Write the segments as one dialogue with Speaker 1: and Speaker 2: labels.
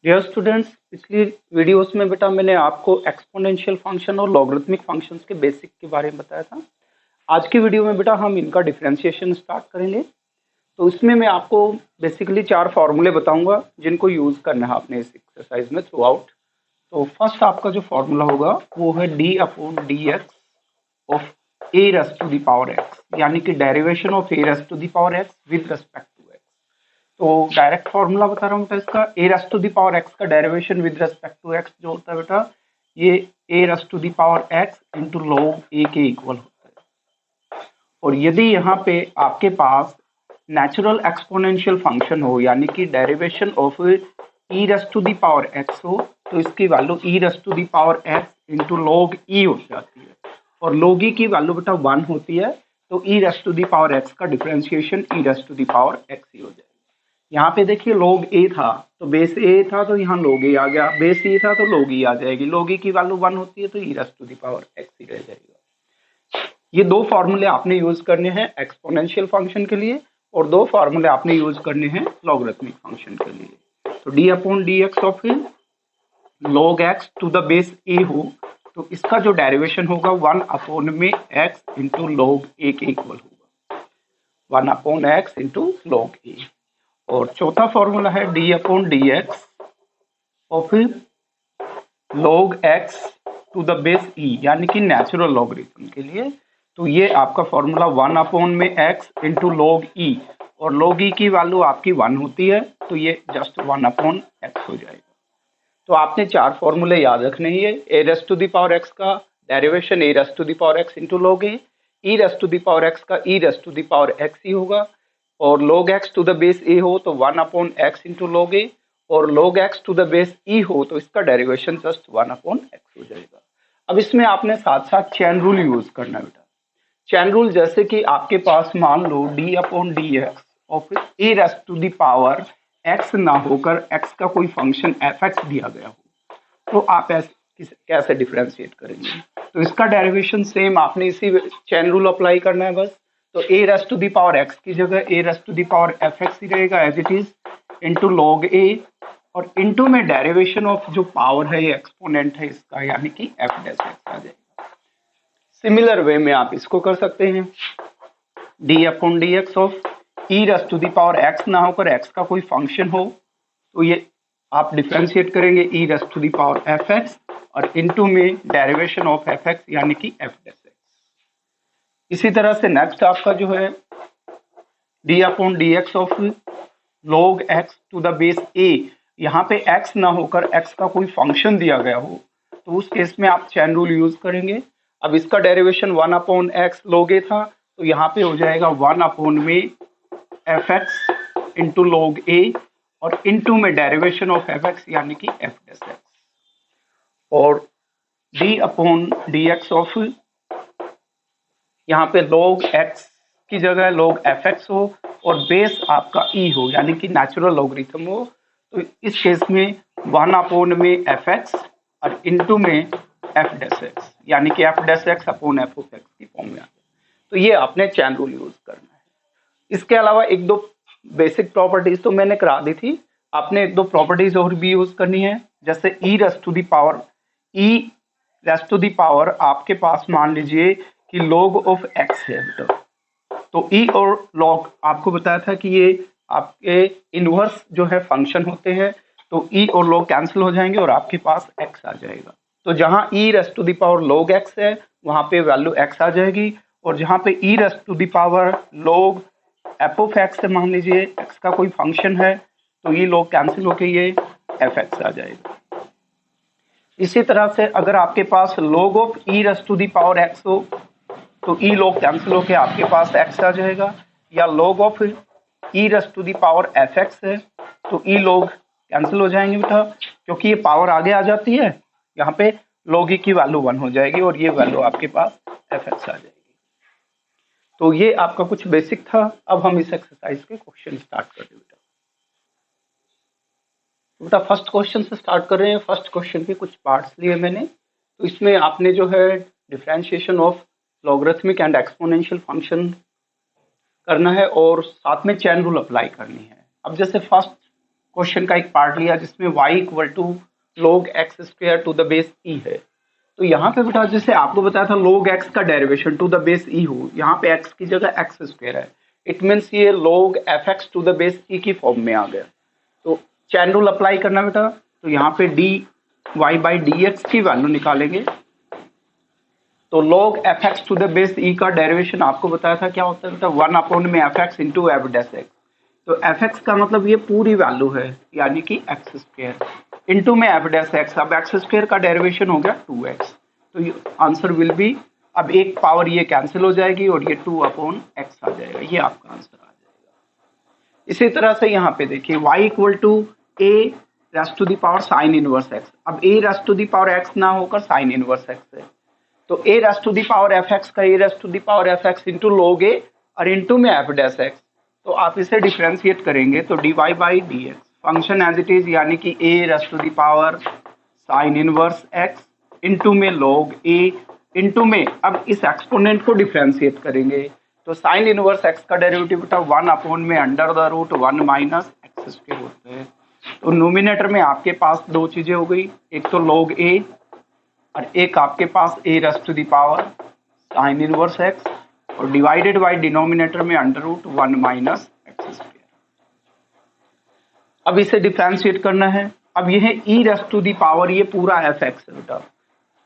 Speaker 1: Dear students, पिछली videos में बेटा मैंने आपको एक्सपोनेंशियल फंक्शन और लॉगरिथमिक फंक्शंस के बेसिक के बारे में बताया था। आज की वीडियो में बेटा हम इनका डिफरेंशिएशन स्टार्ट करेंगे। तो इसमें मैं आपको बेसिकली 4 फार्मूले बताऊंगा जिनको यूज करना है आपने इस एक्सरसाइज में थ्रू आउट। तो फर्स्ट आपका जो फार्मूला होगा वो है D upon D x of A raise to the power X, यानी कि derivation of A raise to the power X with respect to X. तो डायरेक्ट फॉर्मूला बता रहा हूँ बेटा, इसका A raise to the power X का derivation with respect to X जो होता है बेटा, ये A raise to the power X into log A के इक्वल होता है। और यदि यहाँ पे आपके पास नेचुरल एक्सपोनेंशियल फंक्शन हो, यानी कि derivation of E raise to the power X हो, तो इसकी value E raise to the power X into log E हो जाती है। और लॉग ई की वैल्यू बेटा 1 होती है, तो ई raise to the power X का differentiation E raise to the power X ही हो जाएगा। यहाँ पे देखिए log a था तो बेस a था, तो यहाँ log a आ गया, बेस e था तो log e आ जाएगी। log e की वैल्यू 1 होती है तो e raise to the power x ही रह जाएगा। ये दो फॉर्मूले आपने यूज करने हैं एक्सपोनेंशियल फंक्शन के लिए, और दो फॉर्मूले आपने यूज करने हैं लॉगरिथमिक फंक्शन के लिए। तो d upon D x of log x to the base a हो, तो इसका जो डेरिवेशन होगा 1 अपॉन में x इंटू log a के इक्वल होगा, 1 upon x into log a। और चौथा फॉर्मूला है डी अपॉन डी एक्स और फिर log x to the base e, यानी कि नेचुरल लॉगरिथम के लिए। तो ये आपका फॉर्मूला 1 अपॉन में x इंटू लॉग ई, और log e की वैल्यू आपकी 1 होती है, तो ये जस्ट 1 अपॉन x हो जाएगा। तो आपने 4 फॉर्मूले याद रखने ही है। A raise to the power x का derivation a raise to the power x into log a, e raise to the power x का e raise to the power x ही होगा, और log x to the base a हो तो 1 upon x into log a, और log x to the base e हो तो इसका डेरिवेशन जस्ट 1 अपॉन x हो जाएगा। अब इसमें आपने साथ साथ चैन रूल यूज करना है बेटा। चैन रूल जैसे कि आपके पास मान लो d अपॉन डी एक्स और फिर a raise to the power x ना होकर x का कोई फंक्शन fx दिया गया हो, तो आप ऐसे कैसे डिफरेंशिएट करेंगे? तो इसका डेरिवेशन सेम आपने इसी चैन रूल अप्लाई करना है बस। तो a raise to the power x की जगह a raise to the power f x ही रहेगा as it is, into log a, और इंटू में डेरिवेशन ऑफ जो पावर है, ये एक्सपोनेंट है इसका, यानी कि एफ डैश एक्स आ जाएगा। सिमिलर वे में आप इसको कर सकते हैं, d upon D x of E raise to the power x ना होकर एक्स का कोई फंक्शन हो, तो ये आप डिफरेंशिएट करेंगे e raise to the power f x, और इंटू में डेरिवेशन ऑफ एफ एक्स यानी कि एफ डैश एक्स। इसी तरह से नेक्स्ट आपका जो है D upon D x of log x to the base a, यहाँ पे x ना होकर x का कोई फंक्शन दिया गया हो, तो उस केस में आप चैन रूल यूज करेंगे। अब इसका derivation 1 upon x log a था, तो यहाँ पे हो जाएगा 1 अपॉन में F x into log a, और इंटू में डेरिवेशन ऑफ एफ एक्स यानी कि एफ डैश एक्स, और D upon D x of यहाँ पे log x की जगह log fx हो और बेस आपका e हो, यानी कि नेचुरल लॉगरिथम हो, तो इस केस में 1 अपॉन में fx और इंटू में f डैश x, यानी कि f dash x upon f of x की फॉर्म में आता है। तो ये आपने चैन रूल यूज करना है। इसके अलावा एक दो बेसिक प्रॉपर्टीज तो मैंने करा दी थी, आपने एक दो प्रॉपर्टीज और भी यूज करनी है, जैसे e raise to the power आपके पास मान लीजिए कि log ऑफ x है बेटा, तो e और log आपको बताया था कि ये आपके इनवर्स जो है फंक्शन होते हैं, तो e और log कैंसिल हो जाएंगे और आपके पास x आ जाएगा। तो जहां e raise to the power log x है वहां पे वैल्यू x आ जाएगी, और जहां पे e raise to the power log f of x है, मान लीजिए x का कोई फंक्शन है, तो e log कैंसिल होके ये fx आ जाएगा। इसी तरह से अगर आपके पास log of e raise to the power x हो, तो e log कैंसिल होके आपके पास x आ जाएगा, या log of e raise to the power fx है, तो e log कैंसिल हो जाएंगे बेटा, क्योंकि ये पावर आगे आ जाती है, यहाँ पे log e की वैल्यू 1 हो जाएगी और ये वैल्यू आपके पास fx आ जाएगी। तो ये आपका कुछ बेसिक था। अब हम इस एक्सरसाइज के क्वेश्चन स्टार्ट करते हैं बेटा। फर्स्ट क्वेश्चन से स्टार्ट कर रहे हैं। फर्स्ट क्वेश्चन के कुछ पार्ट्स लिए मैंने, तो इसमें आपने जो है differentiation of logarithmic and exponential function करना है और साथ में चैन रूल अप्लाई करनी है। अब जैसे फर्स्ट क्वेश्चन का एक पार्ट लिया जिसमें y equal to log x square to the base e है। तो यहाँ पे बेटा जैसे आपको बताया था log x का derivation to the base e हो, यहाँ पे x की जगह x स्क्वायर है, इट मीन्स ये log fx to the base e की फॉर्म में आ गया। तो चैन रूल अप्लाई करना बेटा, तो यहाँ पे dy बाई dx की वैल्यू निकालेंगे। तो log fx to the base e का डेरिवेशन आपको बताया था क्या होता है बेटा, 1 अपॉन में fx into f dash x. तो fx का मतलब ये पूरी वैल्यू है यानी कि x स्क्वायर इंटू में एफ डैश एक्स। अब x स्क्वायर का डेरिवेशन हो गया 2x, तो आंसर विल बी, अब एक पावर ये कैंसिल हो जाएगी और ये 2 अपॉन एक्स आ जाएगा, ये आपका आंसर आ जाएगा। इसी तरह से यहाँ पे देखिए y equal to a raised to the power sine inverse x। अब a raised to the power x ना होकर साइन इनवर्स x है, तो a raised to the power fx का a raised to the power fx into log a और into में f dash x। तो आप इसे डिफरेंशिएट करेंगे तो dy by dx function as it is यानी कि a raised to the power sine inverse x into में log a इंटू में, अब इस एक्सपोनेंट को डिफरेंशिएट करेंगे तो साइन इनवर्स x का डेरिवेटिव बेटा 1 अपॉन में under the root 1 minus x square होता है। तो नोमिनेटर में आपके पास दो चीजें हो गई, एक तो log a और एक आपके पास a raised to the power sine inverse x और डिवाइडेड बाय डिनोमिनेटर में under root 1 minus x square. अब इसे डिफरेंशिएट करना है। अब यह है e raised to the power, ये पूरा fx है बेटा,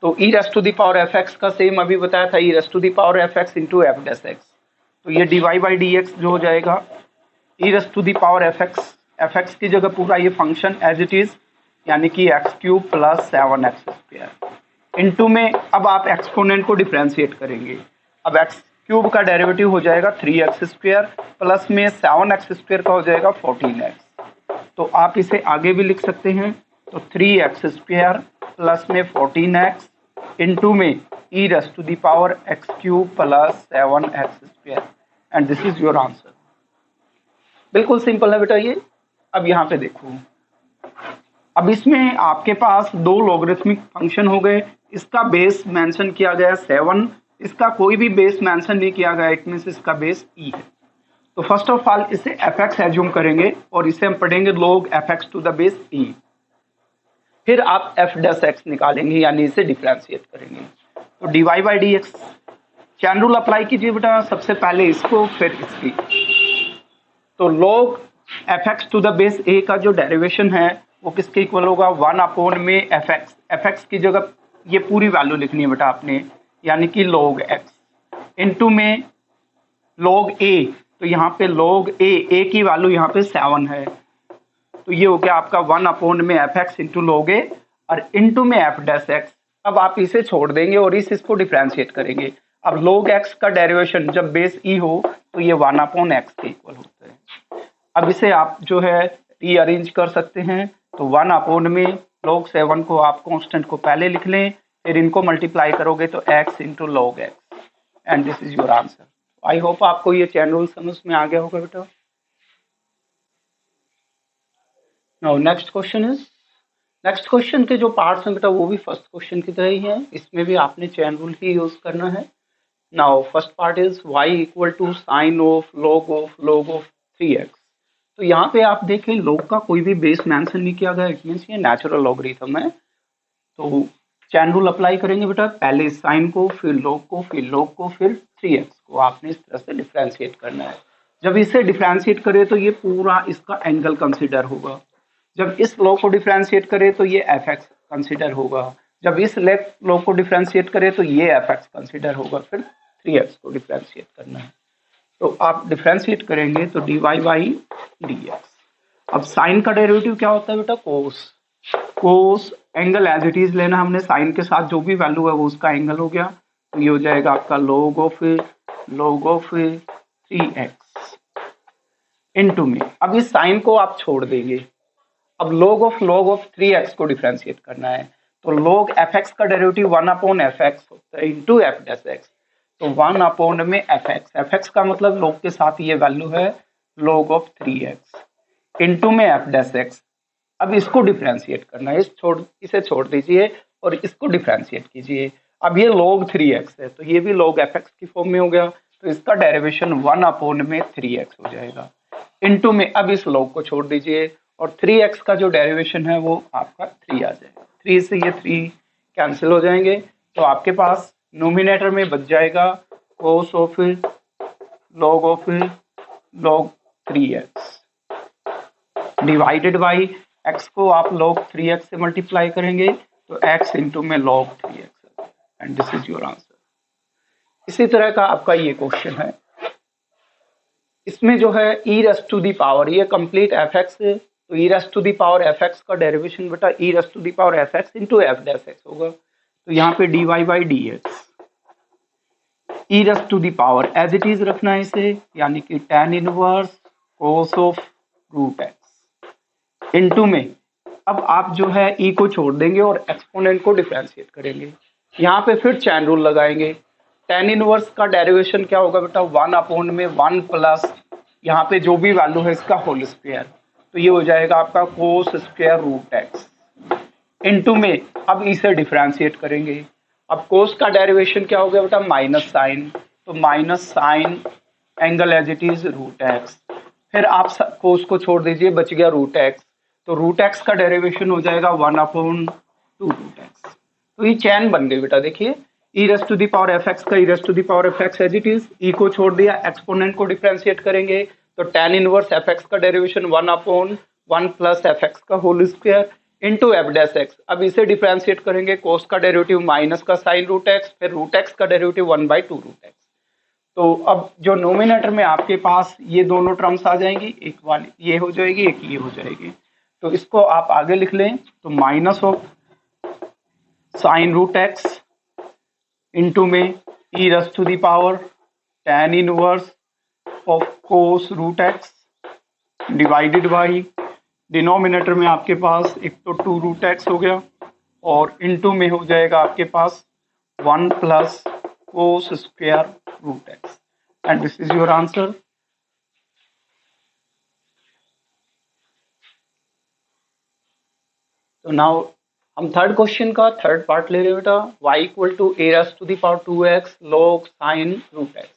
Speaker 1: तो e raised to the power fx का सेम अभी बताया था, e raised to the power fx into f dash x. तो ये dy बाई dx जो हो जाएगा e raised to the power fx की जगह पूरा ये फंक्शन एज इट इज यानी कि x cube plus 7x square into में, अब आप एक्सपोनेंट को डिफरेंशिएट करेंगे। अब एक्स क्यूब का डेरिवेटिव हो जाएगा 3x स्क्वायर प्लस में 7x स्क्वायर का हो जाएगा 14x। तो आप इसे आगे भी लिख सकते हैं, तो 3x स्क्वायर प्लस में 14x इंटू में e raised to the power x cube plus 7x square and this is your answer. बिल्कुल सिंपल है बेटा ये। अब यहाँ पे देखो, अब इसमें आपके पास दो लॉगरिथमिक फंक्शन हो गए, इसका बेस मेंशन किया गया 7, इसका कोई भी बेस मेंशन नहीं किया गया, इट मींस इसका बेस e है। तो फर्स्ट ऑफ ऑल इसे fx एज्यूम करेंगे और इसे हम पढ़ेंगे log fx to the base e। फिर आप f डैश x निकालेंगे यानी इसे डिफरेंशिएट करेंगे। तो dy by dx chain rule apply कीजिए बेटा, सबसे पहले इसको फिर इसकी। तो log fx to the base a का जो डेरिवेशन है वो किसके इक्वल होगा, 1 अपॉन में fx की जगह ये पूरी वैल्यू लिखनी है बेटा आपने, यानी कि log x इंटू में log a। तो यहाँ पे log a की वैल्यू यहाँ पे 7 है, तो ये हो गया आपका 1 अपॉन में fx इंटू log a और इंटू में f डैश x। अब आप इसे छोड़ देंगे और इसको डिफरेंशिएट करेंगे। अब log x का डेरिवेशन जब बेस e हो तो ये 1 अपॉन x के इक्वल होता है। अब इसे आप जो है रीअरेंज कर सकते हैं, तो 1 अपॉन में log 7 को आप कांस्टेंट को पहले लिख लें, फिर इनको मल्टीप्लाई करोगे तो x into log x and this is your answer. I hope आपको ये चैन रूल समझ में आ गया होगा बेटा। नाउ नेक्स्ट क्वेश्चन के जो पार्ट्स हैं बेटा वो भी फर्स्ट क्वेश्चन की तरह ही है, इसमें भी आपने चैन रूल ही यूज करना है। Now first part is y equal to sine of log of 3x। तो यहाँ पे आप देखें log का कोई भी बेस मेंशन नहीं किया गया, इट मींस ये नेचुरल लॉगरिथम है। तो चैन रूल अप्लाई करेंगे बेटा, पहले साइन को फिर log को फिर log को फिर 3x को आपने इस तरह से डिफरेंशिएट करना है। जब इसे डिफरेंशिएट करें तो ये पूरा इसका एंगल कंसिडर होगा, जब इस log को डिफरेंशिएट करें तो ये fx कंसिडर होगा, जब इस log को डिफरेंशिएट करें तो ये fx कंसिडर होगा, फिर 3x को डिफरेंशिएट करना है। तो आप डिफरेंशिएट करेंगे तो dy बाई dx। अब साइन का डेरिवेटिव क्या होता है बेटा, कोस एंगल एज इट इज लेना हमने, साइन के साथ जो भी वैल्यू है वो उसका एंगल हो गया, तो ये हो जाएगा आपका log ऑफ 3x इनटू में। अब इस साइन को आप छोड़ देंगे, अब log ऑफ 3x को डिफरेंशिएट करना है, तो log fx का डेरिवेटिव 1 अपॉन fx होता है इंटू f डैश x। तो 1 अपॉन में fx का मतलब log के साथ ये वैल्यू है log ऑफ 3x इंटू में f डैश x। अब इसको डिफरेंशिएट करना है, इसे छोड़ दीजिए और इसको डिफरेंशिएट कीजिए। अब ये log 3x है तो ये भी log fx की फॉर्म में हो गया, तो इसका डेरिवेशन 1 अपॉन में 3x हो जाएगा इंटू में, अब इस log को छोड़ दीजिए और 3x का जो डेरिवेशन है वो आपका 3 आ जाएगा। 3 से ये 3 कैंसिल हो जाएंगे, तो आपके पास नोमिनेटर में बच जाएगा cos of log 3x divided by x को आप log 3x से मल्टीप्लाई करेंगे तो x इंटू में log 3x and this is your answer. इसी तरह का आपका ये क्वेश्चन है, इसमें जो है e raised to the power, ये कंप्लीट fx है, तो e raised to the power fx का डेरिवेशन बेटा e raised to the power fx into f dash x होगा, तो यहाँ पे dy by dx e raised to the power as it is रखना है इसे, यानी कि tan inverse cos of root x into में, अब आप जो है e को छोड़ देंगे और एक्सपोनेंट को डिफरेंशिएट करेंगे। यहाँ पे फिर चैन रूल लगाएंगे। tan इनवर्स का डेरिवेशन क्या होगा बेटा 1 अपॉन में 1 प्लस यहाँ पे जो भी वैल्यू है इसका होल स्क्वायर, तो ये हो जाएगा आपका cos square root x into में, अब इसे डिफरेंशिएट करेंगे। अब कोस का डेरिवेशन क्या हो गया बेटा माइनस साइन, तो minus sine angle as it is root x, फिर आप कोस को छोड़ दीजिए बच गया रूट एक्स, तो रूट एक्स का डेरिवेशन हो जाएगा 1 अपॉन 2 रूट एक्स। तो ये चैन बन गई बेटा, देखिए e raised to the power f x का e raised to the power f x as it is, e को छोड़ दिया, एक्सपोनेंट को डिफरेंशिएट करेंगे तो tan इनवर्स एफ एक्स का derivation 1 upon 1 plus f x का whole square into f dash x. अब इसे डिफरेंशिएट करेंगे, कोस का डेरिवेटिव माइनस का साइन रूट एक्स, फिर रूट एक्स का डेरिवेटिव 1 बाई 2 रूट एक्स। तो अब जो नोमिनेटर में आपके पास ये दोनों टर्म्स आ जाएंगी, एक वाली ये हो जाएगी, एक ये हो जाएगी, तो इसको आप आगे लिख लें, तो minus of sine root x into में e raised to the power tan inverse of cos root x divided by denominator में आपके पास एक तो 2 रूट एक्स हो गया और इंटू में हो जाएगा आपके पास 1 plus cos square root x and this is your answer. तो नाउ हम थर्ड क्वेश्चन का थर्ड पार्ट ले रहे हैं बेटा, y equal to a raised to the power 2x log sine root x.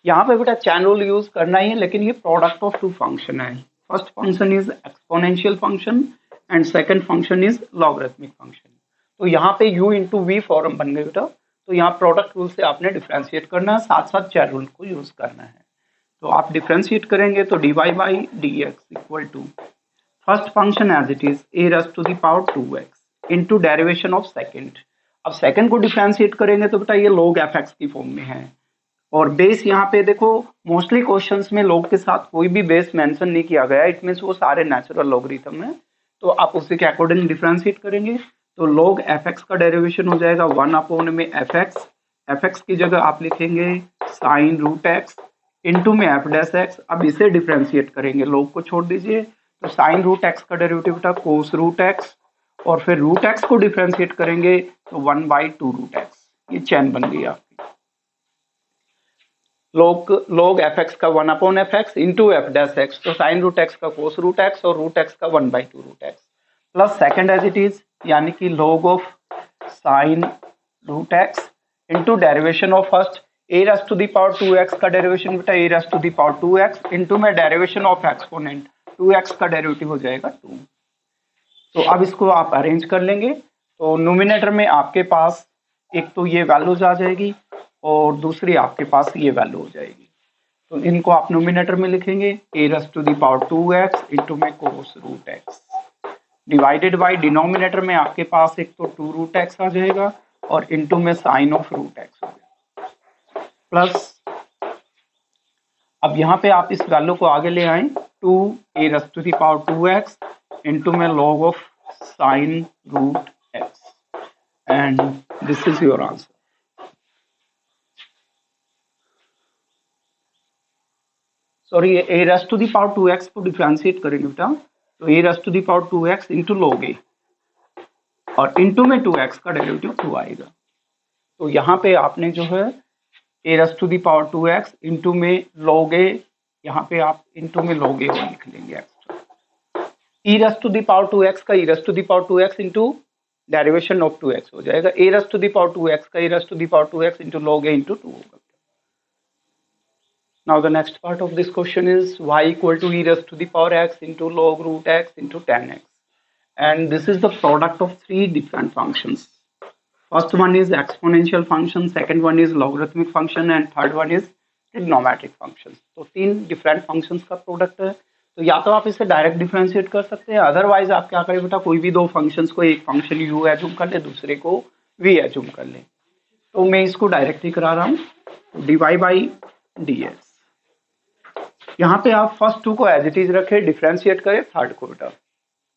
Speaker 1: यहाँ पे बेटा चैन रूल यूज करना ही है, लेकिन ये प्रोडक्ट ऑफ टू फंक्शन है। First function is exponential function and second function is logarithmic function. तो यहाँ पे u इंटू वी फॉर्म बन गए बेटा, तो यहाँ प्रोडक्ट रूल से आपने डिफ्रेंशिएट करना है, साथ साथ चैन रूल को यूज करना है। तो आप डिफ्रेंशिएट करेंगे तो dy by d x equal to first function as it is a raised to the power 2x into derivation of second. अब सेकेंड को डिफ्रेंशिएट करेंगे तो बेटा ये log fx की फॉर्म में है, और बेस यहाँ पे देखो मोस्टली क्वेश्चंस में log के साथ कोई भी बेस मेंशन नहीं किया गया, इट मींस वो सारे नेचुरल लॉगरिथम है, तो आप उसी के अकॉर्डिंग डिफ्रेंशिएट करेंगे। तो log fx का डेरिवेशन हो जाएगा 1 अपॉन में fx की जगह आप लिखेंगे साइन रूट एक्स इंटू में एफ डैश एक्स। अब इसे डिफ्रेंशिएट करेंगे, log को छोड़ दीजिए, तो साइन रूट एक्स का डेरिवेटिव बेटा कोस रूट एक्स, और फिर रूट एक्स को डिफ्रेंशिएट करेंगे तो 1 बाई 2 रूट एक्स। ये चैन बन गई आपकी। log एफ एक्स का 1 upon f x into f dash x, तो साइन रूट एक्स का कोस रूट एक्स और रूट एक्स का 1 by 2 root x plus second as it is, यानी कि log of sine root x into derivation of first a raised to the power 2x का derivation बेटा a raised to the power 2x into में derivation of exponent 2x का derivative हो जाएगा 2। तो अब इसको आप अरेंज कर लेंगे, तो नोमिनेटर में आपके पास एक तो ये वैल्यूज आ जाएगी और दूसरी आपके पास ये वैल्यू हो जाएगी। तो इनको आप नोमिनेटर में लिखेंगे a raised to the power 2x into में cos root x divided by denominator में आपके पास एक तो 2 रूट एक्स आ जाएगा और इंटू में साइन ऑफ रूट एक्स हो गया प्लस, अब यहाँ पे आप इस वैल्यू को आगे ले आए 2 a raised to the power 2x into में log of sine root x and this is your answer. Sorry, a raised to the power 2x को डिफरेंशिएट करेंगे बेटा, तो a raised to the power 2x into log a और into में 2x का derivative 2 आएगा। तो यहाँ पे आपने जो है a raised to the power 2x into में log ए, यहाँ पे आप इंटू में log ए लिख लेंगे extra. E raised to the power 2x का e raised to the power 2x into derivation of 2x हो जाएगा, a raised to the power 2x का a raised to the power 2x into log a into 2 होगा। Now the next part of this question is y equal to e raised to the power x into log root x into tan x. And this is the product of three different functions. First one is exponential function, second one is logarithmic function and third one is trigonometric functions. तो तीन different functions का product है. तो या तो आप इसे direct differentiate कर सकते हैं, अदरवाइज आप क्या करें बेटा, कोई भी दो फंक्शंस को, एक फंक्शन u एज्यूम कर ले, दूसरे को v एज्यूम कर ले. तो मैं इसको डायरेक्टली करा रहा हूँ. dy by dx. यहाँ पे आप फर्स्ट टू को एज इट इज रखे, डिफरेंशिएट करें थर्ड को बेटा.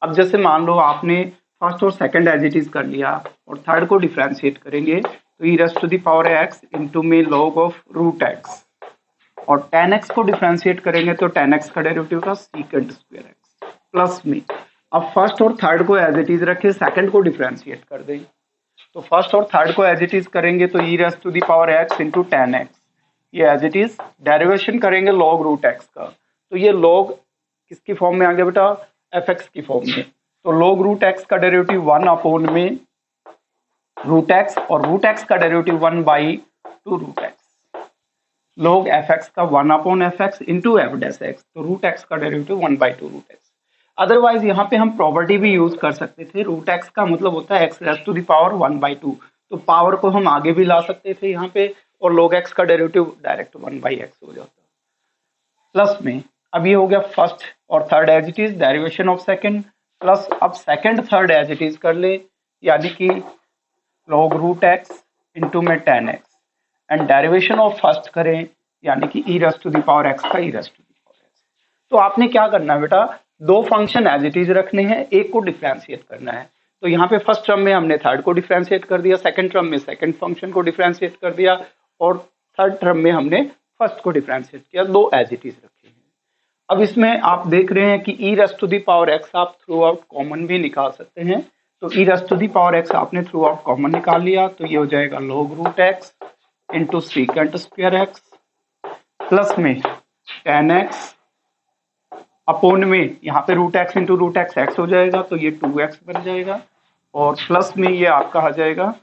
Speaker 1: अब जैसे मान लो आपने फर्स्ट और सेकंड एज इट इज कर लिया और थर्ड को डिफरेंशिएट करेंगे तो e raise to the power x into में log ऑफ रूट x, और tan x को डिफरेंशिएट करेंगे तो tan x का डेरिवेटिव का सीकेंट स्क्वायर x प्लस में. अब फर्स्ट और थर्ड को एज इट इज रखे, सेकंड को डिफरेंशिएट कर दें. तो फर्स्ट और थर्ड को एज इट इज करेंगे तो e raise to the power x into tan x, ये एज इट इज. डेरिवेशन करेंगे log रूट x का, तो ये log किसकी फॉर्म में आ गया बेटा, fx की फॉर्म में. तो log रूट x का डेरिवेटिव 1 अपॉन में रूट x, और रूट x का derivative 1 by 2 root x. log fx का 1 upon fx into f dash x, तो रूट x का derivative 1 by 2 root x. Otherwise यहाँ पे हम प्रॉपर्टी भी यूज कर सकते थे. रूट x का मतलब होता है x raise to the power 1 by 2, तो पावर को हम आगे भी ला सकते थे यहाँ पे, और log x का डेरिवेटिव डायरेक्ट 1 बाई x हो जाता. प्लस में अब ये हो गया फर्स्ट और third as it is, derivation of second, plus अब second third as it is कर ले, यानी कि log रूट x इंटू में tan x, and derivation of first करें यानी कि e raise to the power x का e raise to the power x. तो आपने क्या करना है बेटा, दो फंक्शन एज इट इज रखने हैं, एक को डिफरेंशिएट करना है. तो यहाँ पे फर्स्ट टर्म में हमने थर्ड को डिफरेंशिएट कर दिया, सेकंड टर्म में सेकंड फंक्शन को डिफरेंशिएट कर दिया, और थर्ड टर्म में हमने फर्स्ट को डिफरेंशिएट किया, दो एज इट इज रखे हैं. अब इसमें आप देख रहे हैं कि e raise to the power x आप थ्रू आउट कॉमन भी निकाल सकते हैं. तो e raise to the power x आपने थ्रू आउट कॉमन निकाल लिया, तो ये हो जाएगा log root x into secant square x plus में tan x अपॉन में यहाँ पे root x into root x हो जाएगा, तो ये 2x बन जाएगा, और प्लस में ये आपका आ जाएगा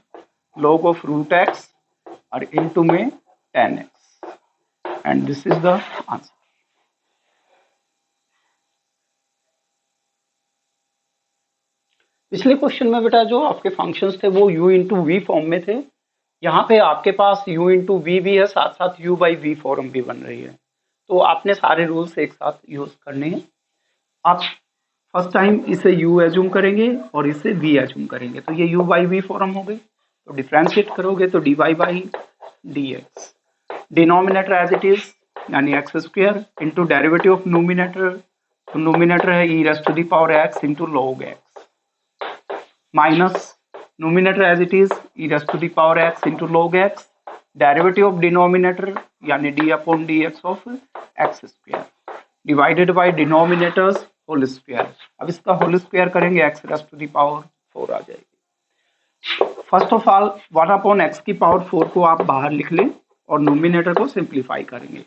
Speaker 1: log ऑफ रूट x और इंटू में tan x, and this is the answer. पिछले क्वेश्चन में बेटा जो आपके फंक्शंस थे वो u इंटू वी फॉर्म में थे. यहाँ पे आपके पास u इंटू वी भी है, साथ साथ u बाई वी फॉर्म भी बन रही है. तो आपने सारे रूल्स एक साथ यूज करने हैं. आप फर्स्ट टाइम इसे u एज्यूम करेंगे और इसे v एज्यूम करेंगे, तो ये u बाई वी फॉर्म हो गई. तो डिफरेंशिएट करोगे तो dy by dx, denominator as it is यानी x square into derivative of nominator, तो नोमिनेटर है e raise to the power x into log x, minus nominator as it is e raise to the power x into log x, derivative of denominator यानी d upon dx of x square, divided by denominators whole square. अब इसका whole square करेंगे x raise to the power 4 आ जाएगी. First of all 1 upon x की power 4 को आप बाहर लिख लें और नोमिनेटर को सिंप्लीफाई करेंगे.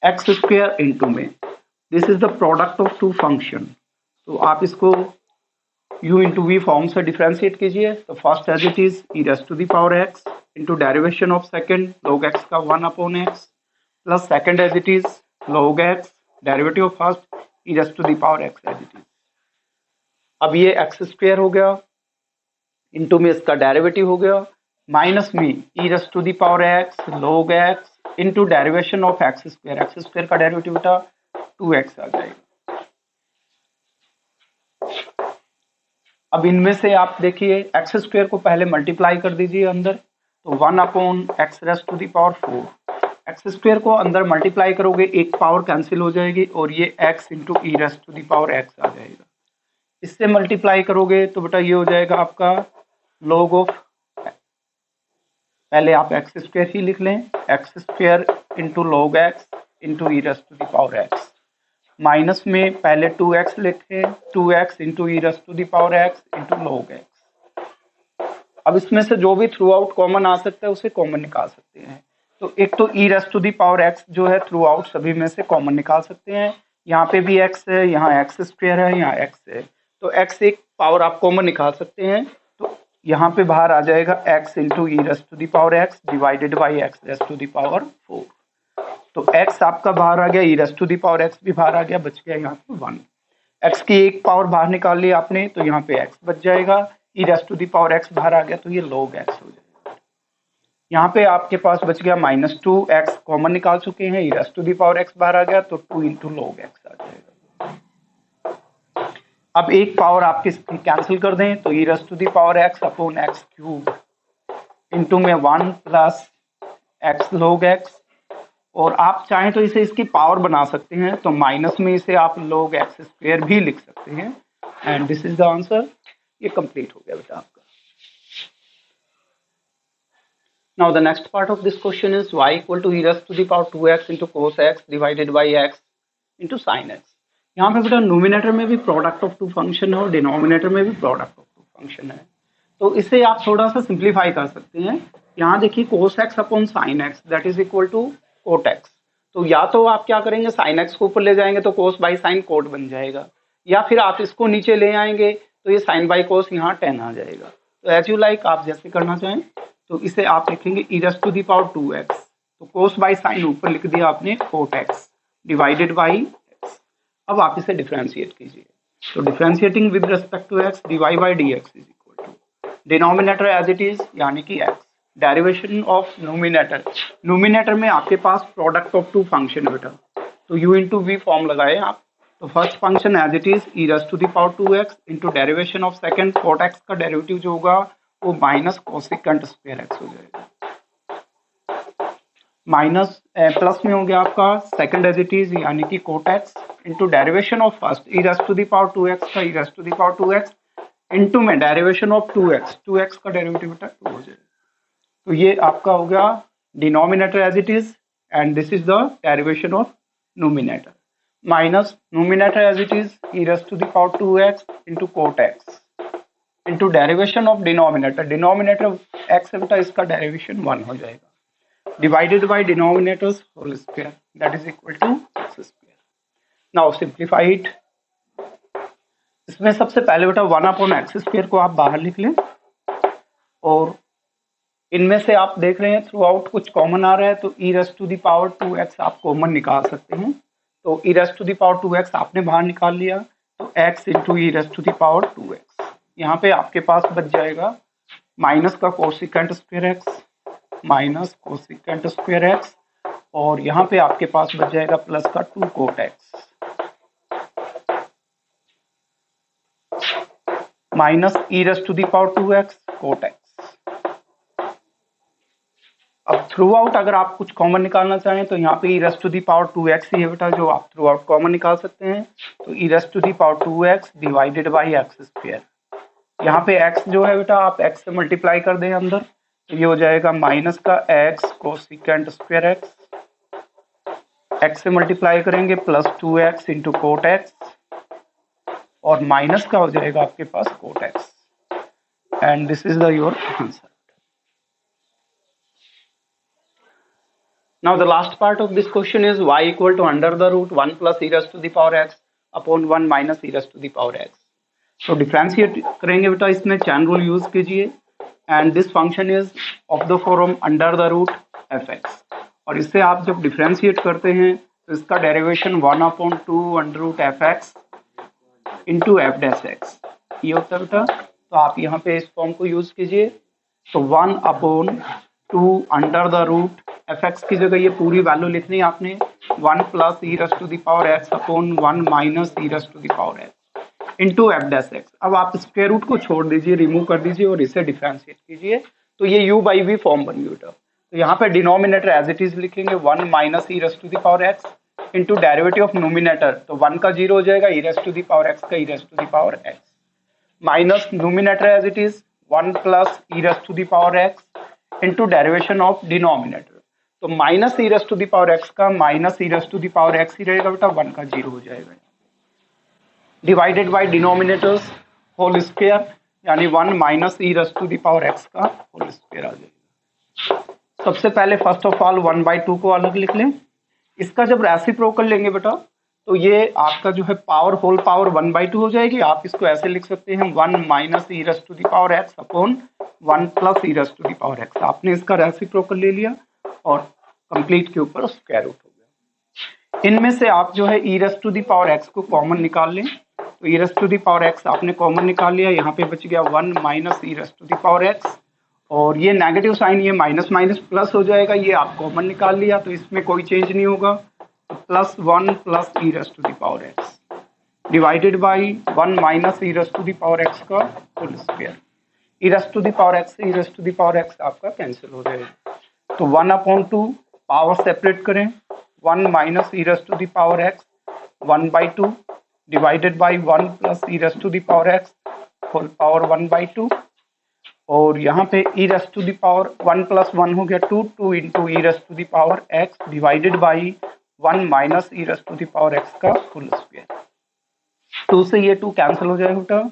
Speaker 1: एक्स स्क्वायर इंटू में this is the product of two function, तो आप इसको u इंटू वी फॉर्म से डिफरेंशिएट कीजिए. तो first as it is e raise to the power x into derivation of second log x का 1 upon x, plus second as it is log x, derivative of first e raise to the power x as it is. अब ये x square हो गया, into में इसका derivative हो गया, minus में e raise to the power x log x into derivation of x square का डेरिवेटिव बेटा 2x आ जाएगा. अब इनमें से आप देखिए एक्स स्क्वायर को पहले मल्टीप्लाई कर दीजिए अंदर, तो 1 upon x raise to the power 4. X square को अंदर मल्टीप्लाई करोगे, एक पावर कैंसिल हो जाएगी और ये x into e raise to the power x आ जाएगा. इससे मल्टीप्लाई करोगे तो बेटा ये हो जाएगा आपका log ऑफ, पहले आप एक्स स्क्वायर ही लिख लें, x square into log x into e raise to the power x, minus में पहले 2x लिखे, 2x into e raise to the power x into log x. अब इसमें से जो भी थ्रू आउट कॉमन आ सकता है उसे कॉमन निकाल सकते हैं. तो एक तो e raise to the power x जो है थ्रू आउट सभी में से कॉमन निकाल सकते हैं. यहाँ पे भी x है, यहाँ एक्स स्क्वायर है, यहाँ x है, तो x एक पावर आप कॉमन निकाल सकते हैं. तो यहाँ पे बाहर आ जाएगा x into e raise to the power x divided by x raise to the power 4. तो x आपका बाहर आ गया, e raise to the power x भी बाहर आ गया, बच गया यहाँ पे 1। x की एक पावर बाहर निकाल ली आपने तो यहाँ पे x बच जाएगा, e raise to the power x बाहर आ गया तो ये log x हो जाएगा। यहाँ पे आपके पास बच गया -2, x कॉमन निकाल चुके हैं, e raise to the power x बाहर आ गया तो 2 इंटू log x आ जाएगा। अब एक पावर आपके कैंसिल कर दें तो ई raise to the power x upon x cube into में 1 प्लस x log x, और आप चाहें तो इसे इसकी पावर बना सकते हैं तो माइनस में इसे आप log x स्क्वायर भी लिख सकते हैं। And this is the answer. ये कंप्लीट हो गया बेटा आपका। Now the next part of this question is y equal to e raise to the power 2x into cos x divided by x into sine x। यहाँ पे बेटा nominator में भी प्रोडक्ट ऑफ टू फंक्शन है और denominator में भी product of two function है, तो इसे आप थोड़ा सा सिंप्लीफाई कर सकते हैं। यहाँ देखिए cos x upon sine x that is equal to cot x, तो या तो आप क्या करेंगे साइन x को ऊपर ले जाएंगे तो cos बाई साइन कोट बन जाएगा, या फिर आप इसको नीचे ले आएंगे तो ये साइन बाई कोस यहाँ टेन आ जाएगा। तो एज यू लाइक, आप जैसे करना चाहें। तो इसे आप लिखेंगे e raise to the power 2x, तो cos बाई साइन ऊपर लिख दिया आपने cot x divided by x। अब आप इसे डिफरेंशिएट कीजिए, तो differentiating with respect to x dy by dx is equal to denominator as it is यानी कि x, derivation of nominator, nominator में आपके पास प्रोडक्ट ऑफ टू फंक्शन बेटा, तो u इंटू वी फॉर्म लगाए आप। तो first function as it is e raise to the power 2x into derivation of second cot x का डेरिवेटिव जो होगा वो माइनस कोसिकेंट स्क्वायर x हो जाएगा, माइनस प्लस में हो गया आपका सेकंड एज इट इज यानी कि cot x into derivation of first e raise to the power 2x का e raise to the power 2x into में डेरिवेशन ऑफ 2x का डेरिवेटिव बेटा 2 हो जाएगा। तो ये आपका हो गया denominator as it is and this is the derivation of nominator, minus nominator as it is e raise to the power 2x into cot x into derivation of denominator, denominator x है बेटा इसका derivation 1 हो जाएगा, divided by denominators whole square that is equal to x square. Now simplify it. इसमें सबसे पहले बेटा 1 upon x square को आप बाहर लिख लें, और इनमें से आप देख रहे हैं थ्रू आउट कुछ कॉमन आ रहा है तो ई raise to the power 2x आप कॉमन निकाल सकते हैं। तो ई raise to the power 2x आपने बाहर निकाल लिया तो x into e raise to the power 2x, यहाँ पे आपके पास बच जाएगा माइनस का cosecant square x minus cosecant square x, और यहाँ पे आपके पास बच जाएगा प्लस का 2 cot x minus e raise to the power 2x cot x। अब थ्रू आउट अगर आप कुछ कॉमन निकालना चाहें तो यहाँ पे e raise to the power 2x ही है बेटा जो आप थ्रू आउट कॉमन निकाल सकते हैं, तो ई raise to the power 2x divided by x square. यहाँ पे x जो है बेटा आप x से मल्टीप्लाई कर दें अंदर, तो ये हो जाएगा माइनस का x कोसिकेंट स्क्वायर x से मल्टीप्लाई करेंगे plus 2x into cot x, और माइनस का हो जाएगा आपके पास cot x, and this is the your answer. Now the last part of this question is y equal to under the root 1 plus e raised to the power x upon 1 minus e raised to the power x. तो differentiate करेंगे बेटा, इसमें chain rule use कीजिए, and this function is of the form under the root fx, और इससे आप जब differentiate करते हैं तो इसका derivation 1 upon 2 under root fx into f dash x ये होता है बेटा। तो आप यहाँ पे इस फॉर्म को यूज कीजिए, तो 1 upon 2 under the root fx की जगह ये पूरी वैल्यू लिखनी है आपने 1 plus e raise to the power x upon 1 minus e raise to the power x into f dash x. अब आप स्क्वायर रूट को छोड़ दीजिए, रिमूव कर दीजिए और इसे डिफरेंशिएट कीजिए, तो ये u बाई वी फॉर्म बन गई बेटा। तो यहाँ पे डिनोमिनेटर एज इट इज लिखेंगे 1 minus e raise to the power x into derivative of nominator, तो 1 का 0 हो जाएगा, e raise to the power x का e raise to the power x minus nominator as it is 1 plus e raise to the power x into derivation of denominator, तो minus e raise to the power x का minus e raise to the power x ही रहेगा बेटा, 1 का 0 हो जाएगा, divided by denominators whole square यानी 1 minus e raise to the power x का होल स्क्वायर आ जाएगा। सबसे पहले फर्स्ट ऑफ ऑल 1/2 को अलग लिख लें, इसका जब रेसिप्रोकल लेंगे बेटा तो ये आपका जो है पावर होल पावर 1/2 हो जाएगी। आप इसको ऐसे लिख सकते हैं 1 minus e raise to the power x upon 1 plus e raise to the power x। आपने इसका रेसिप्रोकल ले लिया और कंप्लीट के ऊपर स्क्वायर रूट हो गया। इनमें से आप जो है e raise to the power x को कॉमन निकाल लें। तो e raise to the power x आपने कॉमन निकाल लिया, यहाँ पे बच गया 1 minus e raise to the power x, और ये नेगेटिव साइन, ये माइनस माइनस प्लस हो जाएगा, ये आप कॉमन निकाल लिया तो इसमें कोई चेंज नहीं होगा। तो plus 1 plus e raise to the power x divided by 1 minus e raise to the power x का whole square. e raise to the power x से e raise to the power x आपका cancel हो जाएगा। तो 1/2 power separate करें, 1 minus e raise to the power x 1/2 divided by 1 plus e raise to the power x whole power 1/2, और यहाँ पे e raise to the power 1 plus 1 हो गया 2 into e raise to the power x divided by 1 minus e raise to the power x का whole square. 2 से ये 2 cancel हो जाएगा बेटा।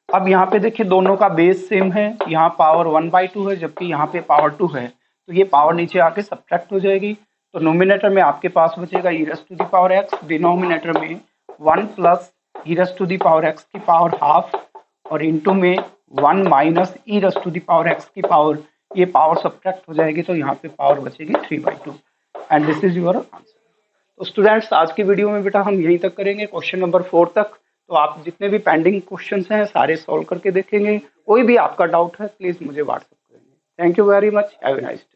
Speaker 1: अब यहाँ पे देखिए दोनों का बेस सेम है, यहाँ पावर 1/2 है जबकि यहाँ पे पावर 2 है, तो ये पावर नीचे आके सब्ट्रैक्ट हो जाएगी। तो नोमिनेटर में आपके पास बचेगा e raise to the power x, denominator में 1 plus e raise to the power x की पावर हाफ, और इनटू में 1 minus e raise to the power x की पावर, ये पावर सब्ट्रैक्ट हो जाएगी तो यहाँ पे पावर बचेगी 3/2, and this is your answer. तो स्टूडेंट्स आज की वीडियो में बेटा हम यहीं तक करेंगे, क्वेश्चन नंबर 4 तक। तो आप जितने भी पेंडिंग क्वेश्चंस हैं सारे सॉल्व करके देखेंगे। कोई भी आपका डाउट है प्लीज मुझे व्हाट्सएप करेंगे। Thank you very much, have a nice day.